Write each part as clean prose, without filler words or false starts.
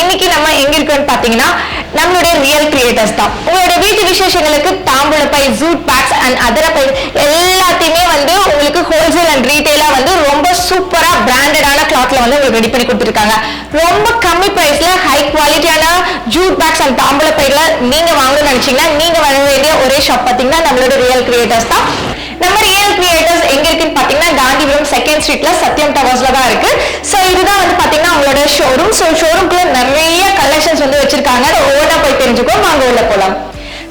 இன்னைக்கு நம்ம எங்க இருக்கோம்னு பாத்தீங்கன்னா நம்மளுடைய ரியல் கிரியேட்டர்ஸ் தான். உங்களோட வீட்டு விசேஷங்களுக்கு தாம்பூல பை, ஜூட் பேக்ஸ் அண்ட் அதர பை எல்லாத்தையுமே வந்து உங்களுக்கு ஹோல்சேல் அண்ட் ரீட்டைலா வந்து ரொம்ப சூப்பரா பிராண்டடான கிளாத்ல வந்து உங்களுக்கு ரெடி பண்ணி கொடுத்துருக்காங்க. ரொம்ப கம்மி பிரைஸ்ல ஹை குவாலிட்டியான ஜூட் பேக்ஸ் அண்ட் தாம்பூல பைல நீங்க வாங்கணும்னு நினைச்சீங்கன்னா நீங்க வர வேண்டிய ஒரே ஷாப் பாத்தீங்கன்னா நம்மளோட ரியல் கிரியேட்டர்ஸ் தான். நம்ம ரியல் கிரியேட்டர்ஸ் எங்க இருக்குன்னு பாத்தீங்கன்னா காந்திபுரம் 2nd ஸ்ட்ரீட்ல சத்யம் டவர்ஸ்ல தான் இருக்கு. சோ இதுதான் வந்து பாத்தீங்கன்னா அவங்களோட ஷோரூம். சோ ஷோரூம்க்குள்ள நிறைய கலெக்ஷன்ஸ் வந்து வச்சிருக்காங்க. ஒவ்வொன்றா போய் தெரிஞ்சுக்கோ, வாங்க உள்ள போலாம்.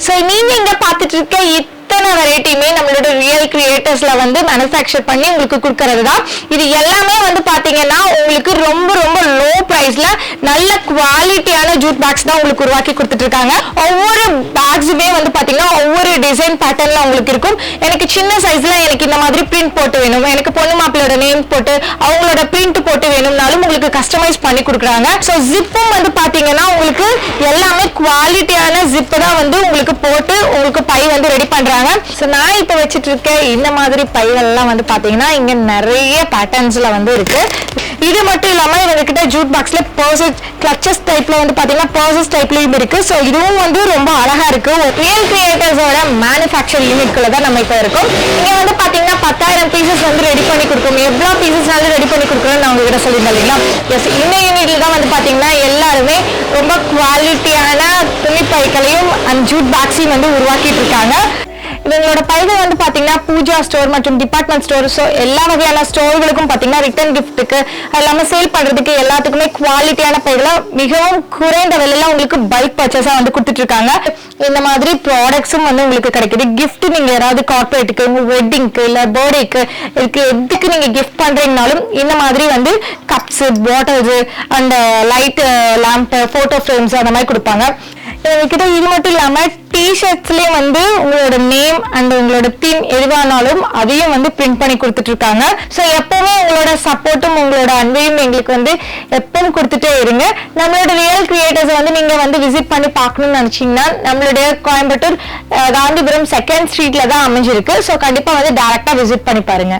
சோ நீங்க இங்க பாத்துட்டு இருக்க இத்தனை வெரைட்டியுமே நம்மளோட ரியல் கிரியேட்டர்ஸ்ல வந்து மேனுஃபேக்சர் பண்ணி உங்களுக்கு கொடுக்கறது தான். இது எல்லாமே வந்து பாத்தீங்கன்னா உங்களுக்கு ரொம்ப ரொம்ப லோ பிரைஸ்ல நல்ல குவாலிட்டியான ஜூட் பேக்ஸ் தான் உங்களுக்கு உருவாக்கி கொடுத்துட்டு இருக்காங்க. ஒவ்வொரு பேக்ஸுமே வந்து பாத்தீங்கன்னா ஒவ்வொரு டிசைன் பேட்டர்ன்ல உங்களுக்கு இருக்கும். எனக்கு சின்ன சைஸ்ல எனக்கு இந்த மாதிரி பிரிண்ட் போட்டு வேணும், எனக்கு பொண்ணு மாப்பிளோட நேம் போட்டு அவங்களோட பிரிண்ட் போட்டு வேணும்னாலும் உங்களுக்கு கஸ்டமைஸ் பண்ணி கொடுக்குறாங்க. ஸோ ஜிப்பும் வந்து பாத்தீங்கன்னா உங்களுக்கு எல்லாமே குவாலிட்டியான ஜிப் தான் வந்து உங்களுக்கு போட்டு உங்களுக்கு பை வந்து ரெடி பண்றாங்க. சோ நான் இப்ப வச்சிட்டு இருக்க இந்த மாதிரி பைகள் எல்லாம் வந்து பாத்தீங்கன்னா இங்க நிறைய பேட்டர்ன்ஸ்ல வந்து இருக்கு. இது மட்டும் இல்லாம இவங்க கிட்ட ஜூட் பாக்ஸ்ல பர்சஸ் கிளச்சஸ் டைப்ல வந்து பாத்தீங்கன்னா பர்சஸ் டைப்லயும் இருக்கு. சோ இதுவும் வந்து ரொம்ப அழகா இருக்கு. ரியல் கிரியேட்டர்ஸோட மேனுஃபேக்சர் யூனிட்குள்ள தான் நம்ம இப்ப இருக்கோம். இங்க வந்து பாத்தீங்கன்னா 10,000 பீசஸ் வந்து ரெடி பண்ணி கொடுக்கும். எவ்வளவு பீசஸ்னாலும் ரெடி பண்ணி கொடுக்கணும்னு நான் உங்ககிட்ட சொல்லியிருந்தேன் இல்லைங்களா? எஸ், இந்த யூனிட்ல தான் வந்து பாத்தீங்கன்னா எல்லாருமே ரொம்ப குவாலிட்டியான துணி பைகளையும் அண்ட் ஜூட் பேக்ஸையும் வந்து உருவாக்கிட்டு இருக்காங்க. இவங்களோட பைகள் வந்து பாத்தீங்கன்னா பூஜா ஸ்டோர் மற்றும் டிபார்ட்மெண்ட் ஸ்டோர், ஸோ எல்லா வகையான ஸ்டோர்களுக்கும் பாத்தீங்கன்னா ரிட்டர்ன் கிஃப்ட்டுக்கு எல்லாமே சேல் பண்றதுக்கு எல்லாத்துக்குமே குவாலிட்டியான பைகளை மிகவும் குறைந்த விலையில உங்களுக்கு பல்க் பர்ச்சேஸா வந்து கொடுத்துட்டு இருக்காங்க. இந்த மாதிரி ப்ராடக்ட்ஸும் வந்து உங்களுக்கு கிடைக்குது. கிஃப்ட் நீங்க யாராவது கார்பரேட்டுக்கு, உங்க வெட்டிங்க்கு இல்ல பர்த்டேக்கு இதுக்கு எதுக்கு நீங்க கிஃப்ட் பண்றீங்கனாலும் இந்த மாதிரி வந்து cups, bottles and light lamp, photo frames அந்த மாதிரி கொடுப்பாங்க. கிட்ட இது மட்டும் இல்லாம டிஷர்ட்ஸ்லயும் வந்து உங்களோட நேம் அண்ட் உங்களோட தீம் எதுவானாலும் அதையும் வந்து பிரிண்ட் பண்ணி கொடுத்துட்டு இருக்காங்க. ஸோ எப்பவுமே உங்களோட சப்போர்ட்டும் உங்களோட அன்பையும் எங்களுக்கு வந்து எப்பவும் கொடுத்துட்டே இருங்க. நம்மளோட ரியல் கிரியேட்டர்ஸ் வந்து நீங்க வந்து விசிட் பண்ணி பார்க்கணும்னு நினைச்சீங்கன்னா நம்மளுடைய கோயம்புத்தூர் காந்திபுரம் 2nd ஸ்ட்ரீட்ல தான் அமைஞ்சிருக்கு. ஸோ கண்டிப்பா வந்து டைரக்டா விசிட் பண்ணி பாருங்க.